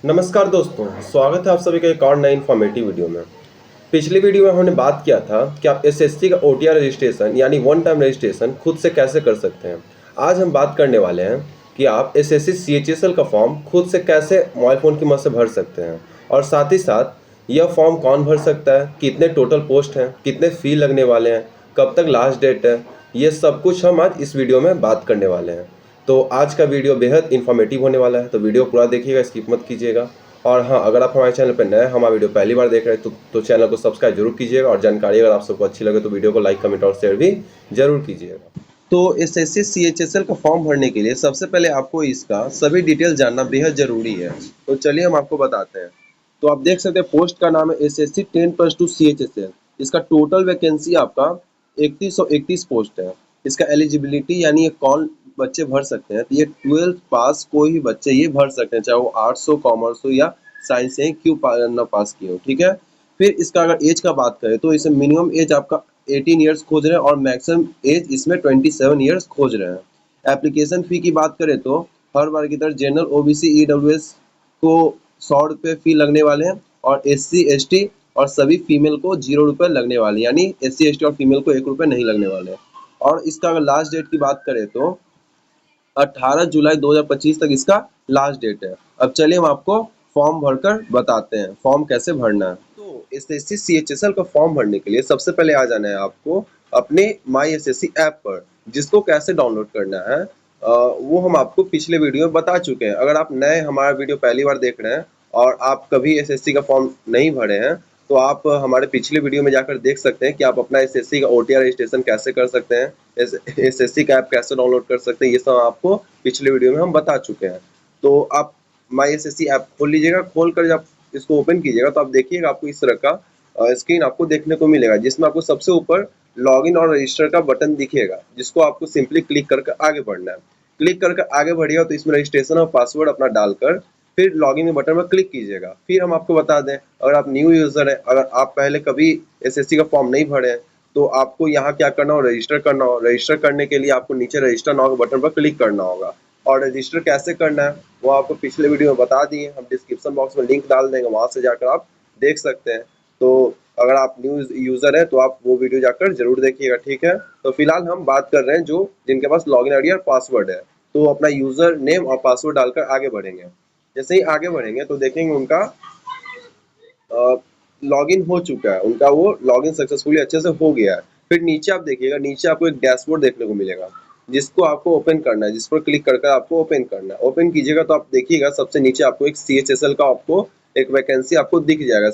नमस्कार दोस्तों, स्वागत है आप सभी का एक और नए इन्फॉर्मेटिव वीडियो में। पिछली वीडियो में हमने बात किया था कि आप एसएससी का ओटीआर रजिस्ट्रेशन यानी वन टाइम रजिस्ट्रेशन खुद से कैसे कर सकते हैं। आज हम बात करने वाले हैं कि आप एसएससी सीएचएसएल का फॉर्म खुद से कैसे मोबाइल फ़ोन की मदद से भर सकते हैं और साथ ही साथ यह फॉर्म कौन भर सकता है, कितने टोटल पोस्ट हैं, कितने फ़ी लगने वाले हैं, कब तक लास्ट डेट है, ये सब कुछ हम आज इस वीडियो में बात करने वाले हैं। तो आज का वीडियो बेहद इन्फॉर्मेटिव होने वाला है, तो वीडियो पूरा देखिएगा, स्किप मत कीजिएगा। और हाँ, अगर आप हमारे चैनल पर नए हैं, हमारा वीडियो पहली बार देख रहे हैं तो चैनल को सब्सक्राइब जरूर कीजिएगा और जानकारी अगर आप सबको अच्छी लगे तो वीडियो को लाइक, कमेंट और शेयर भी जरूर कीजिएगा। तो एसएससी सीएचएसएल का फॉर्म भरने के लिए सबसे पहले आपको इसका सभी डिटेल जानना बेहद जरूरी है। तो चलिए हम आपको बताते हैं। तो आप देख सकते हैं पोस्ट का नाम है एसएससी 10+2 सीएचएसएल। इसका टोटल वैकेंसी आपका 3131 पोस्ट है। इसका एलिजिबिलिटी यानी ये कौन बच्चे भर सकते हैं, तो ये 12th पास कोई भी बच्चे ये भर सकते हैं, चाहे वो आर्ट्स हो, कॉमर्स हो या साइंस से क्यों ना पास किए हो। ठीक है। फिर इसका अगर एज का बात करें तो इसमें मिनिमम एज आपका 18 ईयर्स खोज रहे हैं और मैक्सिमम एज इसमें 27 ईयर्स खोज रहे हैं। एप्लीकेशन फ़ी की बात करें तो हर बार की तरह जनरल ओबीसी ईडब्ल्यूएस को 100 रुपये फ़ी लगने वाले हैं और एससी एसटी और सभी फीमेल को 0 रुपये लगने वाले, यानी एससी एसटी और फीमेल को 1 रुपये नहीं लगने वाले। और इसका अगर लास्ट डेट की बात करें तो 18 जुलाई 2025 तक इसका लास्ट डेट है। अब चलिए हम आपको फॉर्म भरकर बताते हैं फॉर्म कैसे भरना है। तो एसएससी सीएचएसएल का फॉर्म भरने के लिए सबसे पहले आ जाना है आपको अपने माई एसएससी ऐप पर, जिसको कैसे डाउनलोड करना है वो हम आपको पिछले वीडियो में बता चुके हैं। अगर आप नए हमारा वीडियो पहली बार देख रहे हैं और आप कभी एसएससी का फॉर्म नहीं भरे हैं तो आप हमारे पिछले वीडियो में जाकर देख सकते हैं कि आप अपना एसएससी का ओटीआर रजिस्ट्रेशन कैसे कर सकते हैं, एसएससी का ऐप कैसे डाउनलोड कर सकते हैं, ये सब आपको पिछले वीडियो में हम बता चुके हैं। तो आप माई एसएससी ऐप खोल लीजिएगा। खोल कर जब इसको ओपन कीजिएगा तो आप देखिएगा आपको इस तरह का स्क्रीन आपको देखने को मिलेगा, जिसमें आपको सबसे ऊपर लॉगिन और रजिस्टर का बटन दिखेगा, जिसको आपको सिंपली क्लिक करके आगे बढ़ना है। क्लिक करके आगे बढ़िएगा तो इसमें रजिस्ट्रेशन और पासवर्ड अपना डालकर फिर लॉगिन के बटन पर क्लिक कीजिएगा। फिर हम आपको बता दें, अगर आप न्यू यूज़र हैं, अगर आप पहले कभी एसएससी का फॉर्म नहीं भरे हैं तो आपको यहाँ क्या करना हो, रजिस्टर करना हो। रजिस्टर करने के लिए आपको नीचे रजिस्टर नाउ के बटन पर क्लिक करना होगा। और रजिस्टर कैसे करना है वो आपको पिछले वीडियो में बता दिए, हम डिस्क्रिप्शन बॉक्स में लिंक डाल देंगे, वहाँ से जाकर आप देख सकते हैं। तो अगर आप न्यू यूज़र हैं तो आप वो वीडियो जाकर जरूर देखिएगा। ठीक है। तो फिलहाल हम बात कर रहे हैं जो जिनके पास लॉगिन आईडी और पासवर्ड है, तो अपना यूज़र नेम और पासवर्ड डालकर आगे बढ़ेंगे। जैसे ही आगे बढ़ेंगे तो देखेंगे उनका लॉगिन हो चुका है, उनका वो लॉगिन सक्सेसफुली अच्छे से हो गया है। फिर नीचे आप देखिएगा, नीचे आपको एक डैशबोर्ड देखने को मिलेगा, जिसको आपको ओपन करना है, जिस पर क्लिक करके आपको ओपन करना है। ओपन कीजिएगा तो आप देखिएगा सबसे नीचे आपको एक सीएचएसएल का आपको एक वैकेंसी आपको दिख जाएगा,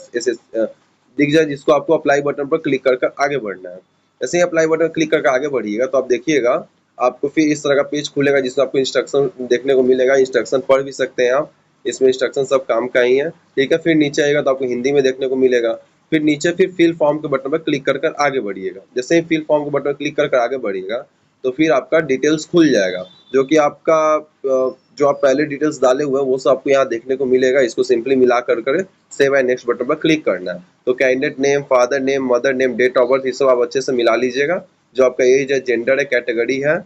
दिख जाए, जिसको आपको अप्लाई बटन पर क्लिक करके आगे बढ़ना है। जैसे ही अप्लाई बटन क्लिक करके आगे बढ़िएगा तो आप देखिएगा आपको फिर इस तरह का पेज खुलेगा, जिसमें आपको इंस्ट्रक्शन देखने को मिलेगा। इंस्ट्रक्शन पढ़ भी सकते हैं आप, इसमें इंस्ट्रक्शन सब काम का ही है। ठीक है। फिर नीचे आएगा तो आपको हिंदी में देखने को मिलेगा। फिर नीचे फिर फिल फॉर्म के बटन पर क्लिक कर कर आगे बढ़िएगा। जैसे ही फिल फॉर्म के बटन पर क्लिक कर कर आगे बढ़िएगा तो फिर आपका डिटेल्स खुल जाएगा, जो कि आपका जो आप पहले डिटेल्स डाले हुए हैं वो सब आपको यहाँ देखने को मिलेगा। इसको सिंपली मिला कर सेव एंड नेक्स्ट बटन पर क्लिक करना है। तो candidate name, father name, mother name, date of birth, ये सब आप अच्छे से मिला लीजिएगा। जो आपका एज है, जेंडर है, कैटेगरी है,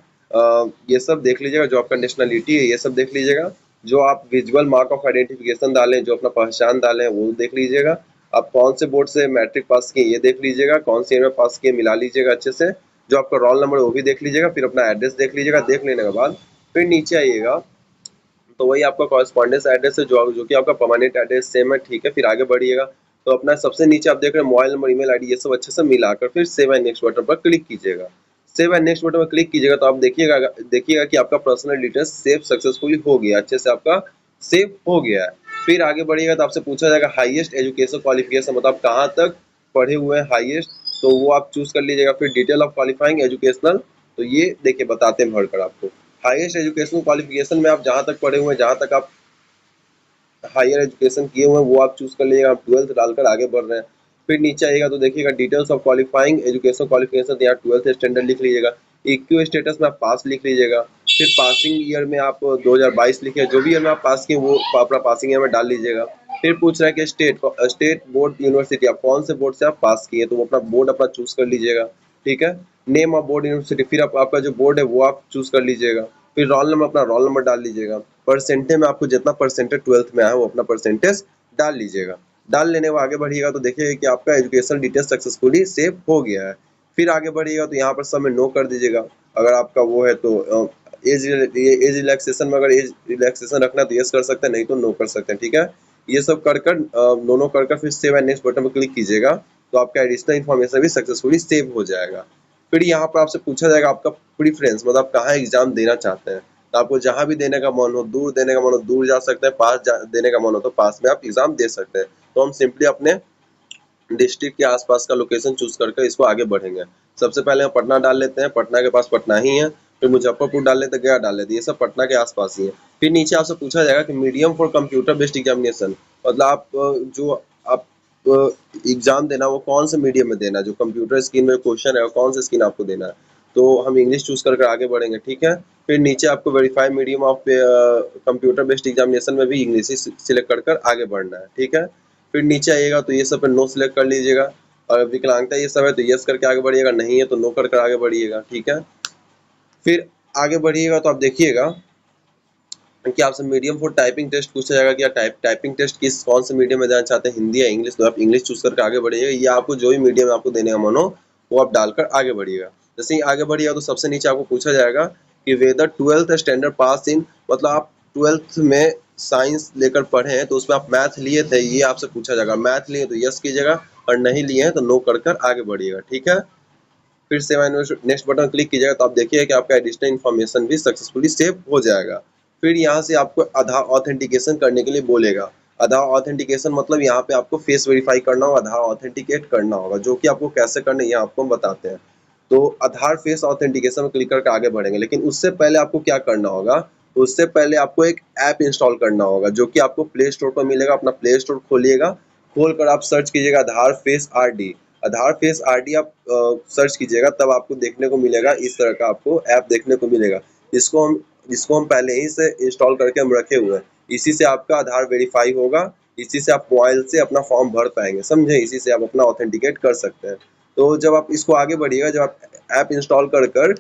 ये सब देख लीजिएगा। जो आपका नेशनलिटी है ये सब देख लीजिएगा। जो आप विजुअल मार्क ऑफ आइडेंटिफिकेशन डालें, जो अपना पहचान डालें, वो देख लीजिएगा। आप कौन से बोर्ड से मैट्रिक पास किए ये देख लीजिएगा, कौन से ईयर में पास किए मिला लीजिएगा अच्छे से। जो आपका रोल नंबर है वो भी देख लीजिएगा। फिर अपना एड्रेस देख लीजिएगा। देख लेने के बाद फिर नीचे आइएगा तो वही आपका कॉरेस्पॉन्डेंस एड्रेस है, जो कि आपका परमानेंट एड्रेस सेम है। ठीक है। फिर आगे बढ़िएगा तो अपना सबसे नीचे आप देख रहे हैं मोबाइल नंबर, ईमेल आईडी, ये सब अच्छे से मिलाकर फिर सेव एंड नेक्स्ट बटन पर क्लिक कीजिएगा। सेव एंड नेक्स्ट बटन पर क्लिक कीजिएगा तो आप देखिएगा कि आपका पर्सनल डिटेल्स सेव सक्सेसफुली हो गया, अच्छे से आपका सेव हो गया है। फिर आगे बढ़िएगा तो आपसे पूछा जाएगा हाईएस्ट एजुकेशन क्वालिफिकेशन, मतलब कहाँ तक पढ़े हुए हैं हाईएस्ट, तो वो आप चूज कर लीजिएगा। फिर डिटेल ऑफ क्वालिफाइंग एजुकेशनल, तो ये देखिए बताते हैं भरकर आपको। हाईएस्ट एजुकेशन क्वालिफिकेशन में आप जहाँ तक पढ़े हुए हैं, जहाँ तक आप हायर एजुकेशन किए हुए हैं वो आप चूज कर लीजिएगा। आप 12th डालकर आगे बढ़ रहे हैं। फिर नीचे आइएगा तो देखिएगा details of qualifying education qualification, यहाँ 12th स्टैंडर्ड लिख लीजिएगा। इक्यू स्टेटस में आप पास लिख लीजिएगा। फिर पासिंग ईयर में आप 2022 लिखिए, जो भी ईयर में आप पास किए वो अपना पासिंग ईयर में डाल लीजिएगा। फिर पूछ रहा है कि स्टेट बोर्ड यूनिवर्सिटी, आप कौन से बोर्ड से आप पास किए, तो वो अपना बोर्ड अपना चूज कर लीजिएगा। ठीक है। नेम ऑफ बोर्ड यूनिवर्सिटी, फिर आपका जो बोर्ड है वो आप चूज कर लीजिएगा। फिर रोल नंबर, अपना रोल नंबर डाल लीजिएगा। परसेंटेज में आपको जितना परसेंटेज 12th में आया वो अपना परसेंटेज डाल लीजिएगा। डाल लेने को आगे बढ़िएगा तो देखिएगा कि आपका एजुकेशन डिटेल सक्सेसफुली सेव हो गया है। फिर आगे बढ़िएगा तो यहाँ पर सब में नो कर दीजिएगा। अगर आपका वो है तो एज रिलैक्सेशन में अगर एज रिलैक्सेशन रखना है तो यस कर सकते हैं, नहीं तो नो कर सकते हैं। ठीक है, ये सब कर कर दोनों कर कर फिर सेव एंड नेक्स्ट बटन पर क्लिक कीजिएगा तो आपका एडिशनल इन्फॉर्मेशन भी सक्सेसफुली सेव हो जाएगा। फिर यहाँ पर आपसे पूछा जाएगा आपका प्रीफरेंस, मतलब आप कहाँ एग्जाम देना चाहते हैं। तो आपको जहाँ भी देने का मन हो, दूर देने का मन हो दूर जा सकते हैं, पास देने का मन हो तो पास में आप एग्जाम दे सकते हैं। तो हम सिंपली अपने डिस्ट्रिक्ट के आसपास का लोकेशन चूज करके इसको आगे बढ़ेंगे। सबसे पहले हम पटना डाल लेते हैं, पटना के पास पटना ही है। फिर मुजफ्फरपुर डाल लेते हैं, गया डाल लेते हैं, ये सब पटना के आसपास ही है। फिर नीचे आपसे पूछा जाएगा कि medium for computer based examination, मतलब आप जो आप एग्जाम देना वो कौन से मीडियम में देना है, जो कंप्यूटर स्क्रीन में क्वेश्चन है वो कौन सा स्क्रीन आपको देना है। तो हम इंग्लिश चूज करके आगे बढ़ेंगे। ठीक है, फिर नीचे आपको verified medium of computer based examination में भी इंग्लिश ही सिलेक्ट कर आगे बढ़ना है। ठीक है, फिर नीचे आइएगा तो ये सब पे नो सिलेक्ट कर लीजिएगा। और विकलांगता ये सब है तो यस करके आगे बढ़िएगा, नहीं है तो नो कर आगे बढ़िएगा। ठीक है, फिर आगे बढ़िएगा तो आप देखिएगा कि आपसे मीडियम फॉर टाइपिंग टेस्ट पूछा जाएगा कि आप टाइपिंग टेस्ट किस कौन से मीडियम में देना चाहते हैं, हिंदी या इंग्लिश। तो आप इंग्लिश चूज करके आगे बढ़िएगा, या आपको जो भी मीडियम आपको देने का मन हो वो आप डालकर आगे बढ़िएगा। जैसे ही आगे बढ़िएगा तो सबसे नीचे आपको पूछा जाएगा कि वेदर 12th स्टैंडर्ड पास इन, मतलब आप 12th में साइंस लेकर पढ़े हैं तो उसमें आप मैथ लिए थे, ये आपसे पूछा जाएगा। मैथ लिए तो यस कीजिएगा और नहीं लिए हैं तो नो कर आगे बढ़िएगा। ठीक है, फिर से नेक्स्ट बटन क्लिक कीजिएगा तो आप देखिए कि आपका एडिशनल इन्फॉर्मेशन भी सक्सेसफुली सेव हो जाएगा। फिर यहाँ से आपको आधार ऑथेंटिकेशन करने के लिए बोलेगा। आधार ऑथेंटिकेशन मतलब यहाँ पे आपको फेस वेरीफाई करना होगा, आधार ऑथेंटिकेट करना होगा, जो कि आपको कैसे करना है ये आपको हम बताते हैं। तो आधार फेस ऑथेंटिकेशन में क्लिक करके आगे बढ़ेंगे, लेकिन उससे पहले आपको क्या करना होगा, उससे पहले आपको एक ऐप इंस्टॉल करना होगा जो कि आपको प्ले स्टोर पर मिलेगा। अपना प्ले स्टोर खोलिएगा, खोल कर आप सर्च कीजिएगा आधार फेस RD। आधार फेस RD आप सर्च कीजिएगा तब आपको देखने को मिलेगा, इस तरह का आपको ऐप देखने को मिलेगा। इसको हम पहले ही से इंस्टॉल करके हम रखे हुए हैं। इसी से आपका आधार वेरीफाई होगा, इसी से आप मोबाइल से अपना फॉर्म भर पाएंगे, समझे, इसी से आप अपना ऑथेंटिकेट कर सकते हैं। तो जब आप इसको आगे बढ़िएगा, जब आप ऐप इंस्टॉल कर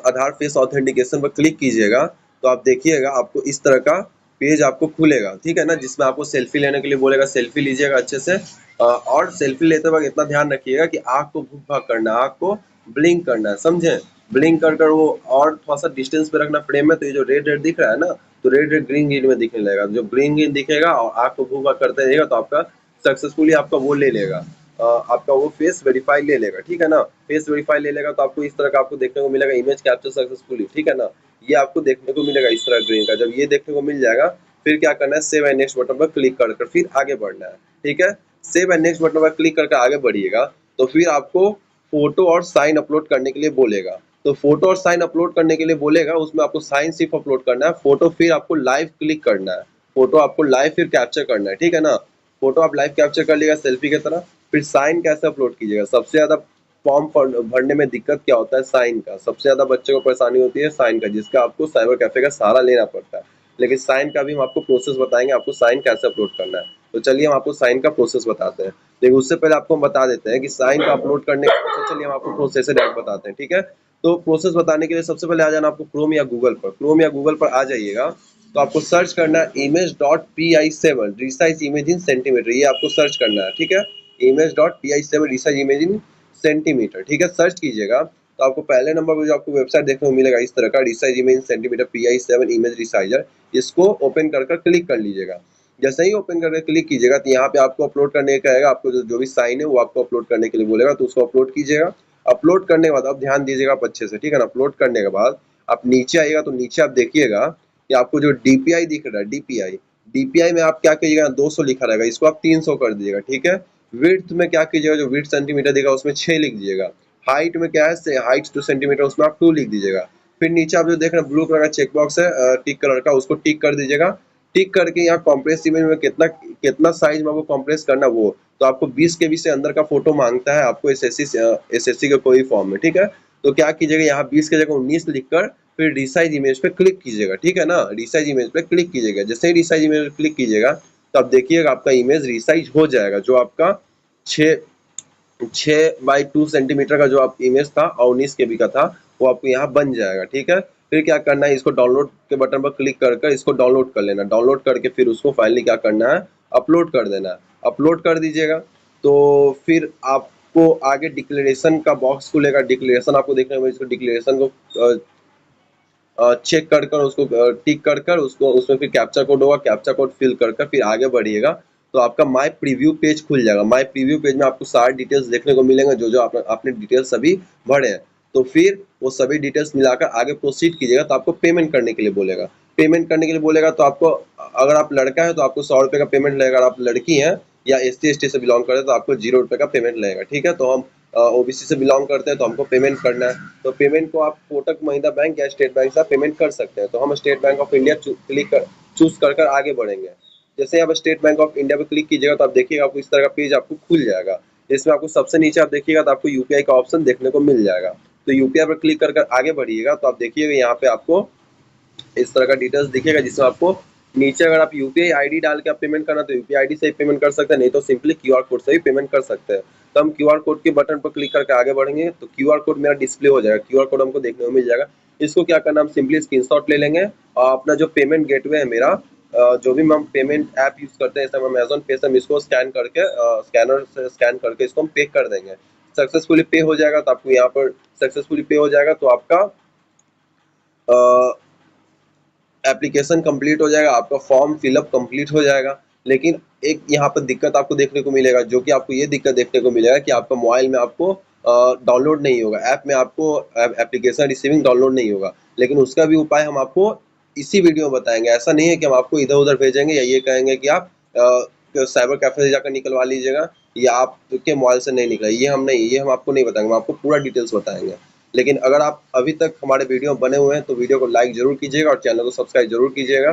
आधार फेस ऑथेंटिकेशन पर क्लिक कीजिएगा तो आप देखिएगा आपको इस तरह का पेज आपको खुलेगा। ठीक है ना, जिसमें आपको सेल्फी लेने के लिए बोलेगा, सेल्फी लीजिएगा अच्छे से। और सेल्फी लेते वक्त इतना ध्यान रखिएगा कि आँख को भूक भाग करना है, आँख को ब्लिंक करना है, समझे। ब्लिंक कर वो और थोड़ा सा डिस्टेंस पे रखना फ्रेम में, तो ये जो रेड रेड दिख रहा है ना, तो रेड रेड ग्रीन ग्रीन में दिखने लगेगा। जो ग्रीन ग्रीन दिखेगा और आँख को भूक भाग करते रहेगा तो आपका सक्सेसफुली आपका वो ले लेगा, आपका वो फेस वेरीफाई ले लेगा। ठीक है ना, फेस वेरीफाई ले लेगा तो आपको इस तरह का आपको देखने को मिलेगा, इमेज कैप्चर सक्सेसफुली। ठीक है ना, ये आपको देखने को मिलेगा इस तरह ग्रीन का। जब ये देखने को मिल जाएगा फिर क्या करना है, सेव एंड नेक्स्ट बटन पर क्लिक कर फिर आगे बढ़ना है। ठीक है, सेव एंड नेक्स्ट बटन पर क्लिक करके आगे बढ़िएगा तो फिर आपको फोटो और साइन अपलोड करने के लिए बोलेगा। तो फोटो और साइन अपलोड करने के लिए बोलेगा, उसमें आपको साइन सिर्फ अपलोड करना है, फोटो फिर आपको लाइव क्लिक करना है, फोटो आपको लाइव फिर कैप्चर करना है। ठीक है ना, फोटो आप लाइव कैप्चर कर लिएगा सेल्फी की तरह। फिर साइन कैसे अपलोड कीजिएगा, सबसे ज्यादा फॉर्म भरने में दिक्कत क्या होता है, साइन का। सबसे ज्यादा बच्चे को परेशानी होती है साइन का, जिसका आपको साइबर कैफे का सहारा लेना पड़ता है। लेकिन साइन का भी हम आपको प्रोसेस बताएंगे, आपको साइन कैसे अपलोड करना है। तो चलिए हम आपको साइन का प्रोसेस बताते हैं, लेकिन उससे पहले आपको हम बता देते हैं कि साइन का अपलोड करने का, चलिए हम आपको प्रोसेस से डायरेक्ट बताते हैं। ठीक है, तो प्रोसेस बताने के लिए सबसे पहले आ जाना आपको क्रोम या गूगल पर। क्रोम या गूगल पर आ जाइएगा तो आपको सर्च करना है image.pi7 resize image in centimetre, ये आपको सर्च करना है। ठीक है, image.pi7 resize image in centimetre. ठीक है, सर्च कीजिएगा तो आपको पहले नंबर पर जो आपको वेबसाइट देखने को मिलेगा इस तरह का, resize image in centimetre PI7 image resizer. इसको ओपन कर क्लिक कर लीजिएगा। जैसे ही ओपन करके क्लिक कीजिएगा तो यहाँ पे आपको अपलोड करने का आएगा, आपको जो भी साइन है वो आपको अपलोड करने के लिए बोलेगा, तो उसको अपलोड कीजिएगा। अपलोड करने के बाद आप ध्यान दीजिएगा आप अच्छे से। ठीक है ना, अपलोड करने के बाद आप नीचे आइएगा तो नीचे आप देखिएगा कि आपको जो DPI दिख रहा है, DPI में आप क्या कीजिएगा, 200 लिखा रहेगा, इसको आप 300 कर दीजिएगा। ठीक है, विड्थ में क्या कीजिएगा, जो विड्थ सेंटीमीटर दिखेगा उसमें 6 लिख दीजिएगा। हाइट में क्या है, हाइट 2 सेंटीमीटर, उसमें आप 2 लिख दीजिएगा। फिर नीचे आप जो देख रहे हैं ब्लू कलर का चेक बॉक्स है टिक कलर का, उसको टिक कर दीजिएगा। टिक करके यहाँ कॉम्प्रेस इमेज में कितना कितना साइज में आपको कॉम्प्रेस करना वो, तो आपको 20 KB से अंदर का फोटो मांगता है आपको एसएससी के कोई फॉर्म में। ठीक है, तो क्या कीजिएगा, यहाँ 20 की जगह 19 लिखकर फिर रिसाइज इमेज पे क्लिक कीजिएगा। ठीक है ना, रिसाइज इमेज पे क्लिक कीजिएगा। जैसे ही रिसाइज इमेज पे क्लिक कीजिएगा तो आप देखिएगा आपका इमेज रिसाइज हो जाएगा, जो आपका 6 बाई 2 सेंटीमीटर का जो आप इमेज था और 19 KB का था वो आपको यहाँ बन जाएगा। ठीक है, फिर क्या करना है, इसको डाउनलोड के बटन पर क्लिक कर कर इसको डाउनलोड कर लेना। डाउनलोड करके फिर उसको फाइनली क्या करना है, अपलोड कर देना है। अपलोड कर दीजिएगा तो फिर आपको आगे डिक्लेरेशन का बॉक्स खुलेगा। डिक्लेरेशन आपको देखने को इसको डिक्लेरेशन को चेक कर कर उसको टिक कर कर उसको उसमें फिर कैप्चा कोड होगा, कैप्चा कोड फिल कर कर फिर आगे बढ़िएगा तो आपका माय प्रीव्यू पेज खुल जाएगा। माय प्रीव्यू पेज में आपको सारे डिटेल्स देखने को मिलेंगे, जो जो आपने डिटेल्स सभी भरे हैं। तो फिर वो सभी डिटेल्स मिलाकर आगे प्रोसीड कीजिएगा तो आपको पेमेंट करने के लिए बोलेगा। पेमेंट करने के लिए बोलेगा तो आपको, अगर आप लड़का है तो आपको 100 रुपये का पेमेंट लगेगा, अगर आप लड़की हैं या SC ST से बिलोंग करते हैं तो आपको 0 रुपये का पेमेंट लगेगा। ठीक है, तो हम OBC से बिलोंग करते हैं तो हमको पेमेंट करना है। तो पेमेंट को आप कोटक महिंद्रा बैंक या स्टेट बैंक से पेमेंट कर सकते हैं। तो हम state bank of India choose कर आगे बढ़ेंगे। जैसे आप स्टेट बैंक ऑफ इंडिया पे क्लिक कीजिएगा तो आप देखिएगा आपको इस तरह का पेज आपको खुल जाएगा। इसमें आपको सबसे नीचे आप देखिएगा तो आपको UPI का ऑप्शन देखने को मिल जाएगा। तो UPI पर क्लिक कर आगे बढ़िएगा तो आप देखिएगा यहाँ पे आपको इस तरह का डिटेल्स दिखेगा, जिसमें आपको नीचे अगर आप UPI ID डाल के आप पेमेंट करना तो UPI ID से ही पेमेंट कर सकते हैं, नहीं तो सिंपली QR कोड से ही पेमेंट कर सकते हैं। तो हम QR कोड के बटन पर क्लिक करके आगे बढ़ेंगे तो QR कोड मेरा डिस्प्ले हो जाएगा। QR कोड हमको देखने को मिल जाएगा। इसको क्या करना, हम सिंपली स्क्रीनशॉट ले लेंगे और अपना जो पेमेंट गेटवे है मेरा, जो भी हम पेमेंट ऐप यूज करते हैं, जैसे हम अमेजोन पे से हम इसको स्कैन करके स्कैनर से स्कैन करके इसको हम पे कर देंगे। सक्सेसफुली पे हो जाएगा तो आपको यहाँ पर सक्सेसफुली पे हो जाएगा तो आपका एप्लीकेशन कंप्लीट हो जाएगा, आपका फॉर्म फिलअप कंप्लीट हो जाएगा। लेकिन एक यहाँ पर दिक्कत आपको देखने को मिलेगा, जो कि आपको ये दिक्कत देखने को मिलेगा कि आपका मोबाइल में आपको डाउनलोड नहीं होगा, ऐप में आपको एप्लीकेशन रिसीविंग डाउनलोड नहीं होगा। लेकिन उसका भी उपाय हम आपको इसी वीडियो में बताएंगे। ऐसा नहीं है कि हम आपको इधर उधर भेजेंगे या ये कहेंगे कि आप साइबर कैफे से जाकर निकलवा लीजिएगा या आपके मोबाइल से नहीं निकला, ये हम आपको नहीं बताएंगे, हम आपको पूरा डिटेल्स बताएंगे। लेकिन अगर आप अभी तक हमारे वीडियो बने हुए हैं तो वीडियो को लाइक जरूर कीजिएगा और चैनल को सब्सक्राइब जरूर कीजिएगा।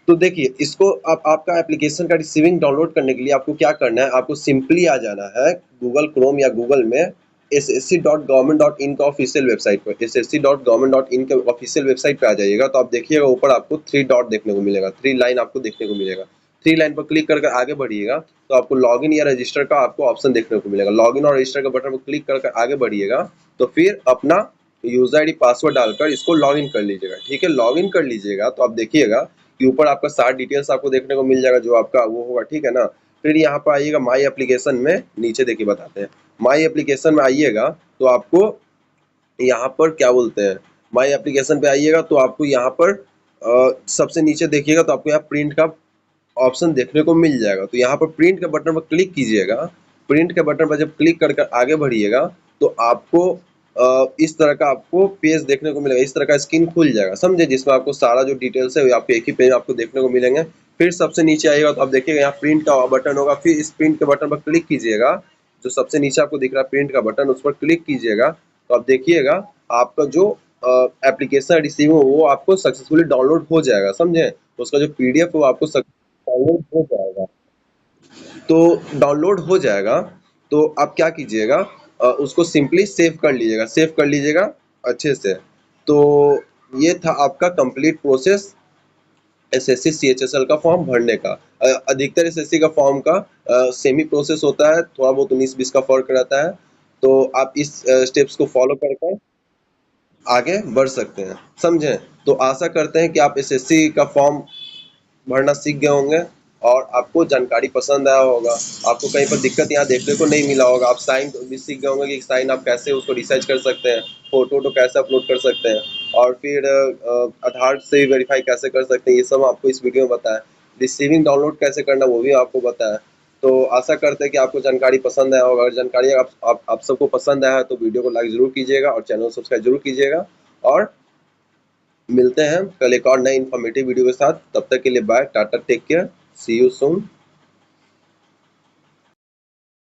तो देखिए, इसको आपका एप्लीकेशन का रिसीविंग डाउनलोड करने के लिए आपको क्या करना है, आपको सिंपली आ जाना है गूगल क्रोम या गूगल में ssc.government.in का ऑफिशियल वेबसाइट पर। ssc.government.in के ऑफिशियल वेबसाइट पे आ जाइएगा तो आप देखिएगा ऊपर आपको 3 डॉट देखने को मिलेगा, 3 लाइन आपको देखने को मिलेगा। 3 लाइन पर क्लिक करके आगे बढ़िएगा तो आपको लॉगिन या रजिस्टर का आपको ऑप्शन देखने को मिलेगा। लॉगिन और रजिस्टर के बटन पर क्लिक करके आगे बढ़िएगा तो फिर अपना यूजर ID पासवर्ड डालकर इसको लॉगिन कर लीजिएगा। ठीक है, लॉगिन कर लीजिएगा तो आप देखिएगा कि ऊपर आपका सारा डिटेल्स आपको देखने को मिल जाएगा, जो आपका वो होगा। ठीक है ना, फिर यहाँ पर आइएगा माई एप्लीकेशन में, नीचे देखिए बताते हैं। माई एप्लीकेशन में आइएगा तो आपको यहाँ पर क्या बोलते हैं, माई एप्लीकेशन पे आइएगा तो आपको यहाँ पर सबसे नीचे देखिएगा तो आपको यहाँ प्रिंट का ऑप्शन देखने को मिल जाएगा। तो यहाँ पर प्रिंट के बटन पर क्लिक कीजिएगा। प्रिंट के बटन पर जब क्लिक कर आगे बढ़िएगा तो आपको इस तरह का आपको पेज देखने को मिलेगा, इस तरह का स्क्रीन खुल जाएगा, समझे, जिसमें आपको सारा जो डिटेल्स है आपको एक ही पेज आपको देखने को मिलेंगे। फिर सबसे नीचे आइएगा तो आप देखिएगा यहाँ प्रिंट का बटन होगा, फिर इस प्रिंट के बटन पर क्लिक कीजिएगा। जो सबसे नीचे आपको दिख रहा है प्रिंट का बटन, उस पर क्लिक कीजिएगा तो आप देखिएगा आपका जो एप्लीकेशन रिसीव हो वो आपको सक्सेसफुली डाउनलोड हो जाएगा, समझे। उसका जो PDF है वो आपको डाउनलोड हो जाएगा। तो डाउनलोड हो जाएगा तो आप क्या कीजिएगा, उसको सिंपली सेव कर लीजिएगा, सेव कर लीजिएगा अच्छे से। तो ये था आपका कंप्लीट प्रोसेस SSC CHSL का फॉर्म भरने का। अधिकतर SSC का फॉर्म का सेमी प्रोसेस होता है, थोड़ा बहुत 19-20 का फर्क रहता है। तो आप इस स्टेप्स को फॉलो करके आगे बढ़ सकते हैं, समझे। तो आशा करते हैं कि आप SSC का फॉर्म भरना सीख गए होंगे और आपको जानकारी पसंद आया होगा। आपको कहीं पर दिक्कत यहाँ देखने को नहीं मिला होगा। आप साइन भी सीख गए होंगे कि साइन आप कैसे उसको रिसर्च कर सकते हैं, फोटो कैसे अपलोड कर सकते हैं और फिर आधार से वेरीफाई कैसे कर सकते हैं, ये सब आपको इस वीडियो में बताया। रिसीविंग डाउनलोड कैसे करना वो भी आपको बताया। तो आशा करते हैं कि आपको जानकारी पसंद आया होगा। अगर जानकारी आप सबको पसंद आया तो वीडियो को लाइक जरूर कीजिएगा और चैनल को सब्सक्राइब जरूर कीजिएगा। और मिलते हैं कल एक और नए इन्फॉर्मेटिव वीडियो के साथ। तब तक के लिए bye, tata, take care, see you soon.